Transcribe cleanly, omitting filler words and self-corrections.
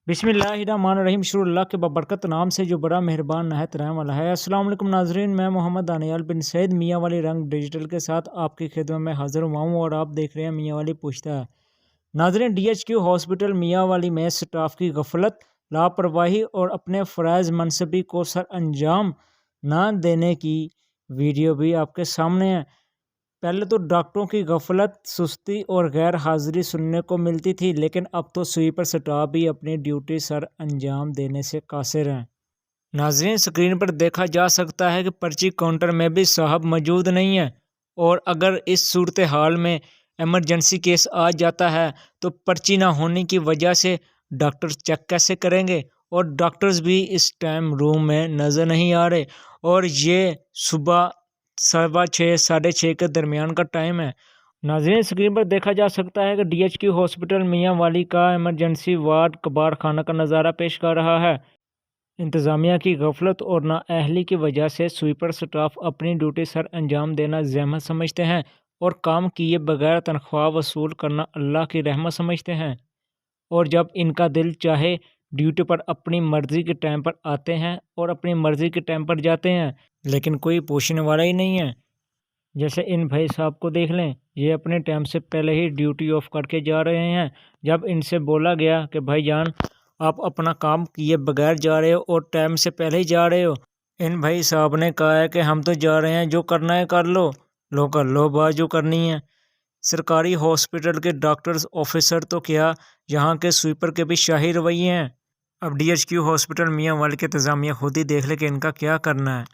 بسم اللہ الرحمن الرحیم، شروع اللہ کے بابرکت نام سے جو بڑا مہربان نہایت رحم والا ہے۔ السلام علیکم ناظرین، میں محمد دانیال بن سعید میاں والی رنگ ڈیجیٹل کے ساتھ آپ کی خدمت میں حاضر ہوا ہوں اور آپ دیکھ رہے ہیں میاں والی پوچھتا ہے۔ ناظرین، ڈی ایچ کیو ہاسپٹل میاں والی میں سٹاف کی غفلت، لاپرواہی اور اپنے فرائض منصبی کو سر انجام نہ دینے کی ویڈیو بھی آپ کے سامنے ہے۔ پہلے تو ڈاکٹروں کی غفلت، سستی اور غیر حاضری سننے کو ملتی تھی، لیکن اب تو سویپر سٹاف بھی اپنی ڈیوٹی سر انجام دینے سے قاصر ہیں۔ ناظرین، سکرین پر دیکھا جا سکتا ہے کہ پرچی کاؤنٹر میں بھی صاحب موجود نہیں ہے، اور اگر اس صورتحال میں ایمرجنسی کیس آ جاتا ہے تو پرچی نہ ہونے کی وجہ سے ڈاکٹر چیک کیسے کریں گے؟ اور ڈاکٹرز بھی اس ٹائم روم میں نظر نہیں آ رہے، اور یہ صبح 6:15 6:30 کے درمیان کا ٹائم ہے۔ ناظرین، اسکرین پر دیکھا جا سکتا ہے کہ ڈی ایچ کیو ہاسپٹل میاں والی کا ایمرجنسی وارڈ کباڑ خانہ کا نظارہ پیش کر رہا ہے۔ انتظامیہ کی غفلت اور نااہلی کی وجہ سے سویپر سٹاف اپنی ڈیوٹی سر انجام دینا زحمت سمجھتے ہیں اور کام کیے بغیر تنخواہ وصول کرنا اللہ کی رحمت سمجھتے ہیں، اور جب ان کا دل چاہے ڈیوٹی پر اپنی مرضی کے ٹائم پر آتے ہیں اور اپنی مرضی کے ٹائم پر جاتے ہیں، لیکن کوئی پوچھنے والا ہی نہیں ہے۔ جیسے ان بھائی صاحب کو دیکھ لیں، یہ اپنے ٹائم سے پہلے ہی ڈیوٹی آف کر کے جا رہے ہیں۔ جب ان سے بولا گیا کہ بھائی جان آپ اپنا کام کیے بغیر جا رہے ہو اور ٹائم سے پہلے ہی جا رہے ہو، ان بھائی صاحب نے کہا ہے کہ ہم تو جا رہے ہیں، جو کرنا ہے کر لو، لو کر لو بات جو کرنی ہے۔ سرکاری ہاسپٹل کے ڈاکٹرز آفیسر تو کیا، یہاں کے سویپر کے بھی شاہی رویے ہیں۔ اب ڈی ایچ کیو ہاسپٹل میاں والی کے انتظامیہ خود ہی دیکھ لے کہ ان کا کیا کرنا ہے۔